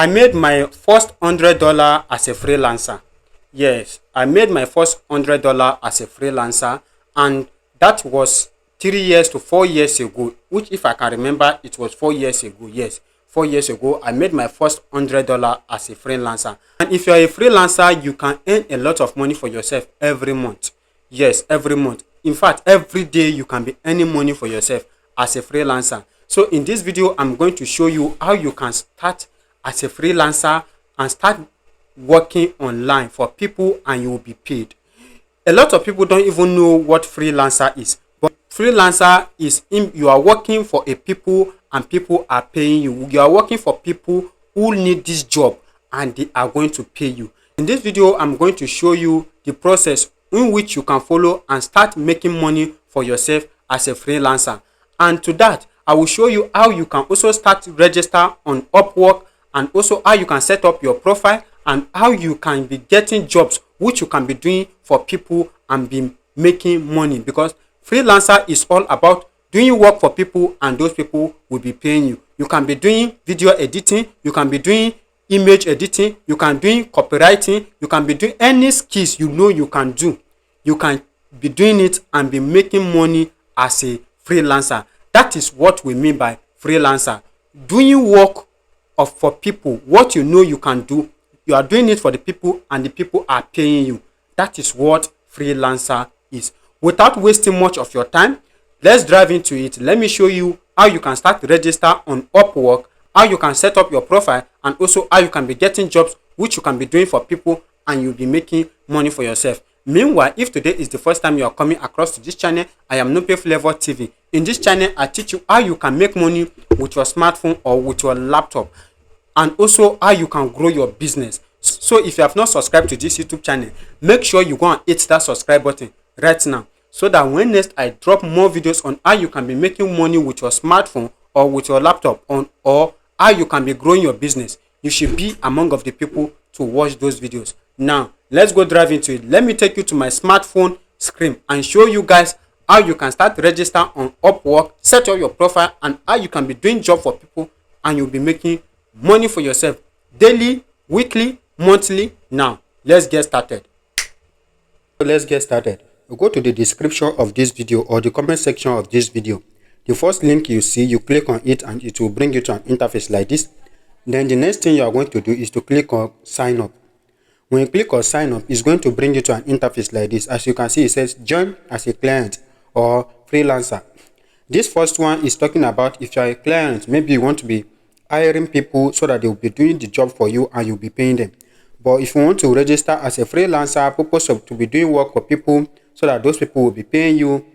I made my first $100 as a freelancer. Yes, I made my first $100 as a freelancer, and that was 3 years to 4 years ago. Which, if I can remember, it was 4 years ago. Yes, 4 years ago, I made my first $100 as a freelancer. And if you are a freelancer, you can earn a lot of money for yourself every month. Yes, every month. In fact, every day you can be earning money for yourself as a freelancer. So in this video, I'm going to show you how you can start as a freelancer and start working online for people, and you will be paid. A lot of people don't even know what freelancer is, but freelancer is you are working for a people and people are paying you. You are working for people who need this job and they are going to pay you. In this video, I'm going to show you the process in which you can follow and start making money for yourself as a freelancer. And to that, I will show you how you can also start register on Upwork, and also how you can set up your profile, and how you can be getting jobs which you can be doing for people and be making money. Because freelancer is all about doing work for people and those people will be paying you. You can be doing video editing, you can be doing image editing, you can be doing copywriting, you can be doing any skills you know you can do. You can be doing it and be making money as a freelancer. That is what we mean by freelancer. Doing work for people, what you know you can do, you are doing it for the people and the people are paying you. That is what freelancer is. Without wasting much of your time, let's dive into it. Let me show you how you can start register on Upwork, how you can set up your profile, and also how you can be getting jobs which you can be doing for people and you'll be making money for yourself. Meanwhile, if today is the first time you are coming across to this channel, I am Nupe Flavor TV. In this channel, I teach you how you can make money with your smartphone or with your laptop, and also how you can grow your business. So if you have not subscribed to this YouTube channel, make sure you go and hit that subscribe button right now, so that when next I drop more videos on how you can be making money with your smartphone or with your laptop, or how you can be growing your business, you should be among of the people to watch those videos. Now let's go dive into it. Let me take you to my smartphone screen and show you guys how you can start register on Upwork, set up your profile, and how you can be doing job for people and you'll be making money for yourself daily, weekly, monthly. Now let's get started. You go to the description of this video or the comment section of this video. The first link you see, you click on it and it will bring you to an interface like this. Then the next thing you are going to do is to click on sign up. When you click on sign up, it's going to bring you to an interface like this. As you can see, it says join as a client or freelancer. This first one is talking about if you are a client, maybe you want to be hiring people so that they will be doing the job for you and you'll be paying them. But if you want to register as a freelancer, purpose of to be doing work for people so that those people will be paying you,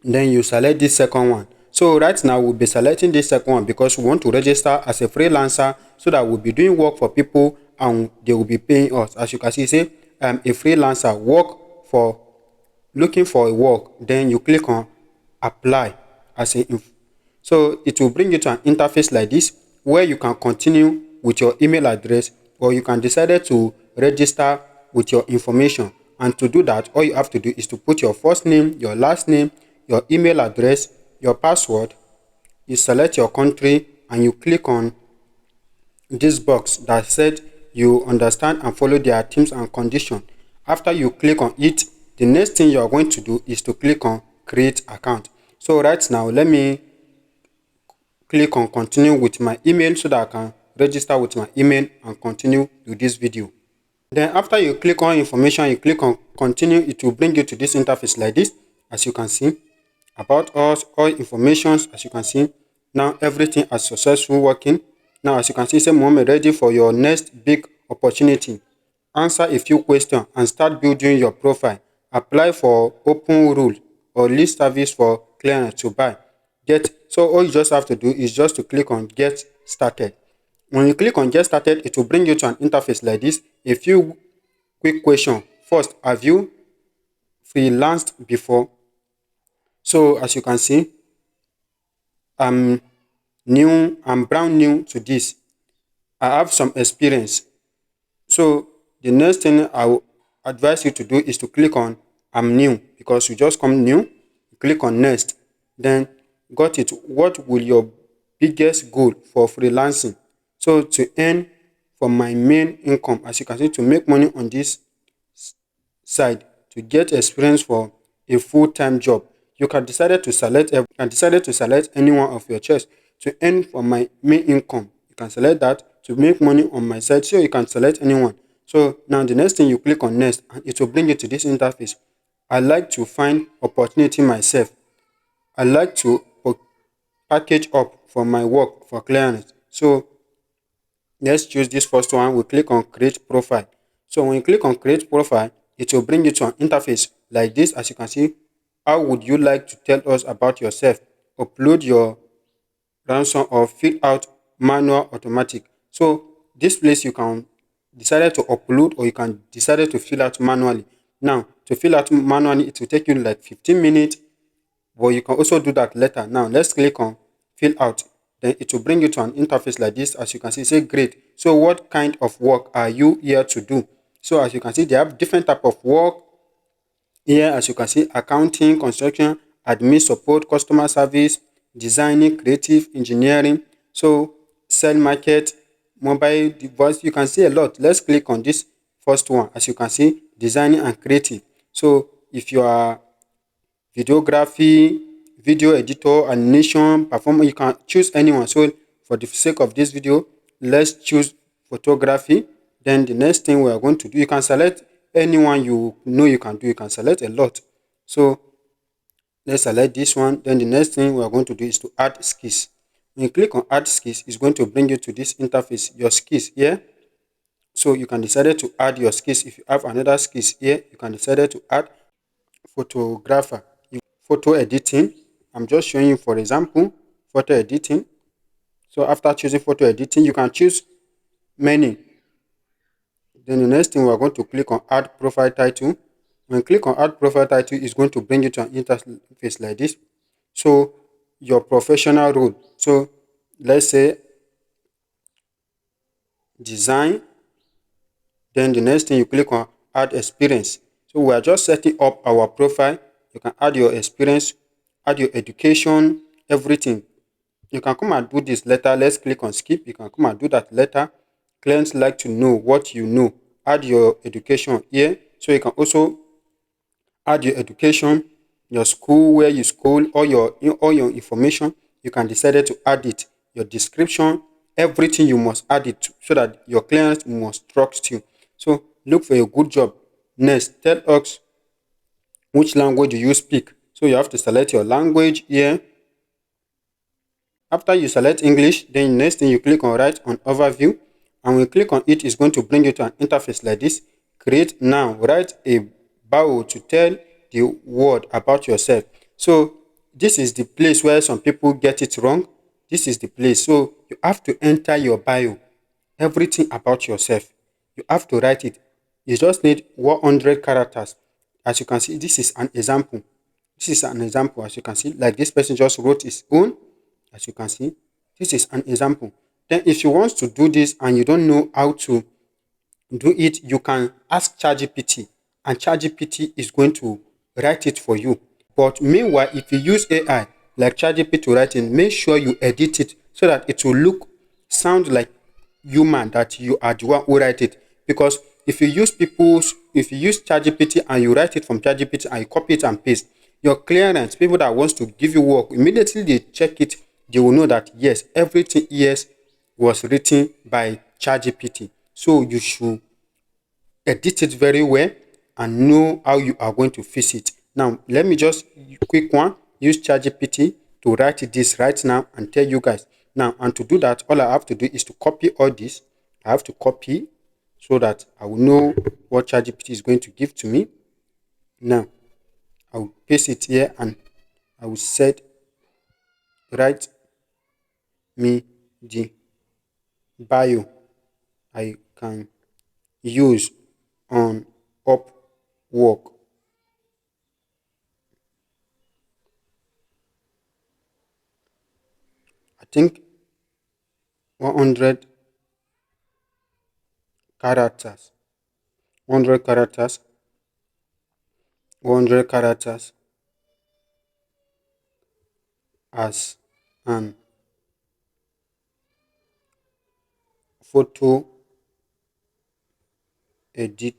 then you select this second one. So right now we'll be selecting this second one because we want to register as a freelancer so that we'll be doing work for people and they will be paying us. As you can see, say I'm a freelancer, looking for a work. Then you click on apply as a so it will bring you to an interface like this where you can continue with your email address, or you can decide to register with your information. And to do that, all you have to do is to put your first name, your last name, your email address, your password. You select your country and you click on this box that said you understand and follow their terms and conditions. After you click on it, the next thing you are going to do is to click on create account. So right now, let me click on continue with my email so that I can register with my email and continue with this video. Then after you click on information, you click on continue, it will bring you to this interface like this. As you can see, about us, all information. As you can see, now everything is successful working. Now as you can see, say Mohammed, ready for your next big opportunity. Answer a few questions and start building your profile. Apply for open rule or list service for clients to buy. So all you just have to do is just to click on get started. When you click on get started, it will bring you to an interface like this. A few quick questions. First, have you freelanced before? So as you can see, I'm brand new to this. I have some experience. So the next thing I will advise you to do is to click on I'm new, because you just come new. Click on next. Then got it. What will your biggest goal for freelancing? So to earn for my main income. As you can see, to make money on this side, to get experience for a full-time job, you can decide to select any one of your choice. To earn for my main income, you can select that. To make money on my side, so you can select anyone. So now the next thing, you click on next and it will bring you to this interface. I like to find opportunity myself. I like to package up for my work for clients. So let's choose this first one. We click on create profile. So when you click on create profile, it will bring you to an interface like this. As you can see, how would you like to tell us about yourself? Upload your ransom or fill out manual automatic. So this place you can decide to upload or you can decide to fill out manually. Now to fill out manually, it will take you like 15 minutes, but you can also do that later. Now let's click on fill out. Then it will bring you to an interface like this. As you can see, say great. So what kind of work are you here to do? So as you can see, they have different type of work here. As you can see, accounting, construction, admin support, customer service, designing, creative, engineering. So sell market, mobile device. You can see a lot. Let's click on this first one. As you can see, designing and creative. So if you are videography, video editor, animation, performer, you can choose anyone. So for the sake of this video, let's choose photography. Then the next thing we are going to do, you can select anyone you know you can do. You can select a lot. So let's select this one. Then the next thing we are going to do is to add skills. When you click on add skills, it's going to bring you to this interface, your skills here. So you can decide to add your skills. If you have another skills here, you can decide to add photographer, photo editing. I'm just showing you, for example, photo editing. So after choosing photo editing, you can choose many. Then the next thing, we're going to click on add profile title. When you click on add profile title, it's going to bring you to an interface like this. So your professional role. So let's say design. Then the next thing, you click on add experience. So we are just setting up our profile. You can add your experience, add your education, everything. You can come and do this later. Let's click on skip. You can come and do that later. Clients like to know what you know. Add your education here. So you can also add your education, your school, where you school, all your information. You can decide to add it. Your description, everything you must add it to, so that your clients must trust you. So look for a good job. Next, tell us which language do you speak. So you have to select your language here. After you select English, then the next thing, you click on write on overview. And when you click on it, it's going to bring you to an interface like this. Create now. Write a bio to tell the world about yourself. So this is the place where some people get it wrong. This is the place. So you have to enter your bio, everything about yourself. You have to write it. You just need 100 characters. As you can see, this is an example. This is an example. As you can see, like this person just wrote his own. As you can see, this is an example. Then if you want to do this and you don't know how to do it, you can ask ChatGPT, and ChatGPT is going to write it for you. But meanwhile, if you use AI like ChatGPT to write it, make sure you edit it so that it will sound like human, that you are the one who write it. Because if you use ChatGPT and you write it from ChatGPT and you copy it and paste, your clients, people that wants to give you work, immediately they check it, they will know that yes, everything here was written by ChatGPT. So you should edit it very well and know how you are going to fix it. Now, let me just quick one, use ChatGPT to write this right now and tell you guys. Now, and to do that, all I have to do is to copy all this. I have to copy so that I will know what ChatGPT is going to give to me. Now, I will paste it here and I will set write me the bio I can use on Upwork. I think 100 characters. 100 characters. 100 characters as an photo edit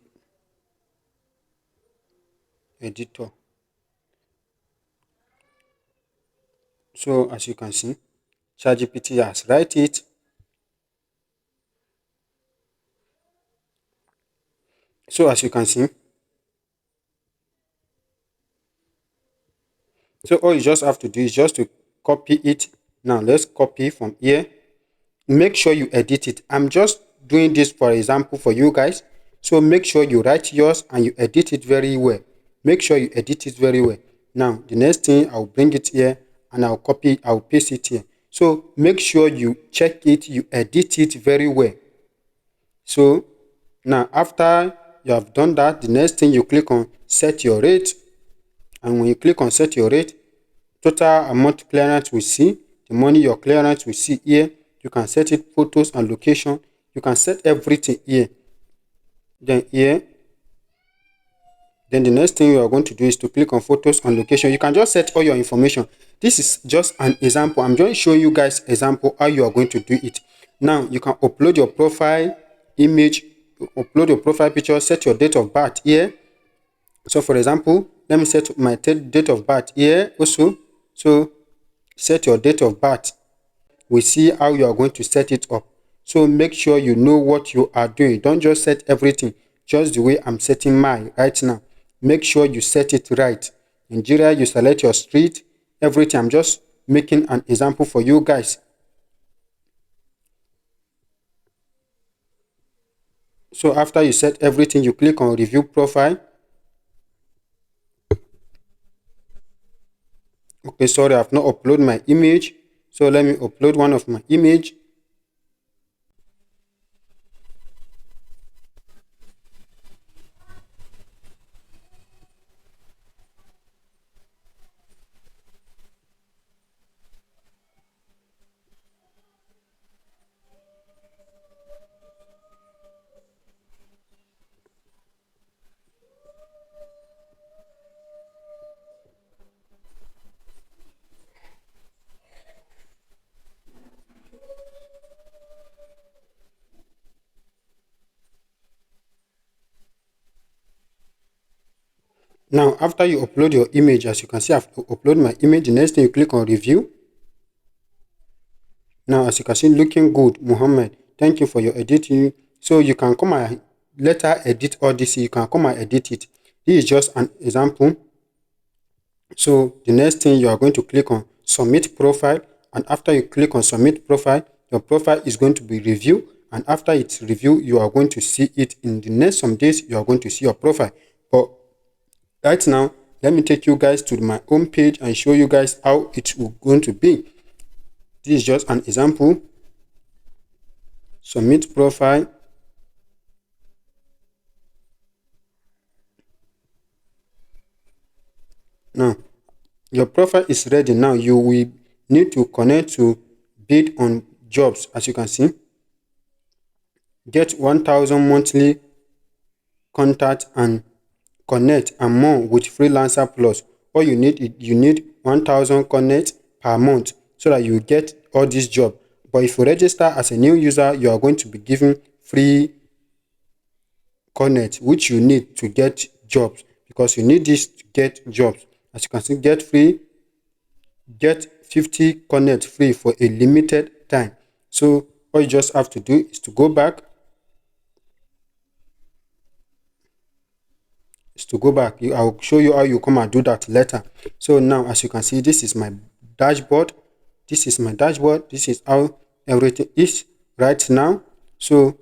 editor. So as you can see, ChatGPT has write it. So as you can see, so all you just have to do is just to copy it. Now let's copy from here. Make sure you edit it. I'm just doing this for example for you guys. So make sure you write yours and you edit it very well. Make sure you edit it very well. Now the next thing, I'll bring it here and I'll paste it here. So make sure you check it, you edit it very well. So now after you have done that, the next thing you click on set your rate. And when you click on set your rate, total amount clearance will see, the money your clearance will see here. You can set it, photos and location. You can set everything here. Then here, then the next thing you are going to do is to click on photos and location. You can just set all your information. This is just an example. I'm just showing you guys example how you are going to do it. Now you can upload your profile image, upload your profile picture, set your date of birth here. So for example, let me set my date of birth here also. So set your date of birth. We see how you are going to set it up. So make sure you know what you are doing. Don't just set everything just the way I'm setting mine right now. Make sure you set it right. Nigeria, you select your street, everything. I'm just making an example for you guys. So after you set everything, you click on review profile. Okay, sorry, I've not uploaded my image. So let me upload one of my image. Now, after you upload your image, as you can see, I've uploaded my image. The next thing you click on review. Now, as you can see, looking good, Muhammad. Thank you for your editing. So you can come and later edit all this. You can come and edit it. This is just an example. So the next thing you are going to click on submit profile. And after you click on submit profile, your profile is going to be reviewed. And after it's reviewed, you are going to see it in the next some days. You are going to see your profile. But right now, let me take you guys to my home page and show you guys how it's going to be. This is just an example. Submit profile. Now, your profile is ready. Now, you will need to connect to bid on jobs. As you can see, get 1,000 monthly contact and connect and more with Freelancer Plus. All you need 1,000 connect per month so that you get all this job. But if you register as a new user, you are going to be given free connect, which you need to get jobs, because you need this to get jobs. As you can see, get 50 connect free for a limited time. So all you just have to do is to go back. I'll show you how you come and do that later. So now, as you can see, this is my dashboard. This is my dashboard. This is how everything is right now. So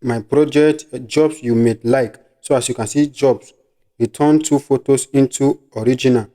my project jobs you may like. So as you can see, jobs, return 2 photos into original.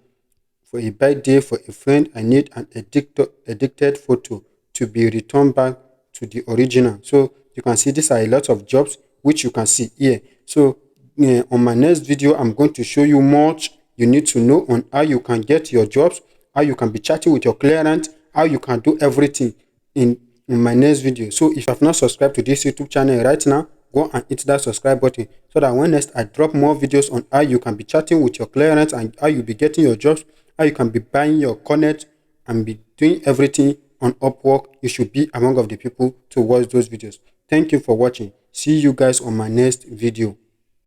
For a birthday for a friend, I need an edited photo to be returned back to the original. So you can see these are a lot of jobs which you can see here. So on my next video, I'm going to show you much you need to know on how you can get your jobs, how you can be chatting with your client, how you can do everything in my next video. So if you have not subscribed to this YouTube channel right now, go and hit that subscribe button so that when next I drop more videos on how you can be chatting with your clients and how you'll be getting your jobs, how you can be buying your connect and be doing everything on Upwork, you should be among of the people to watch those videos. Thank you for watching. See you guys on my next video.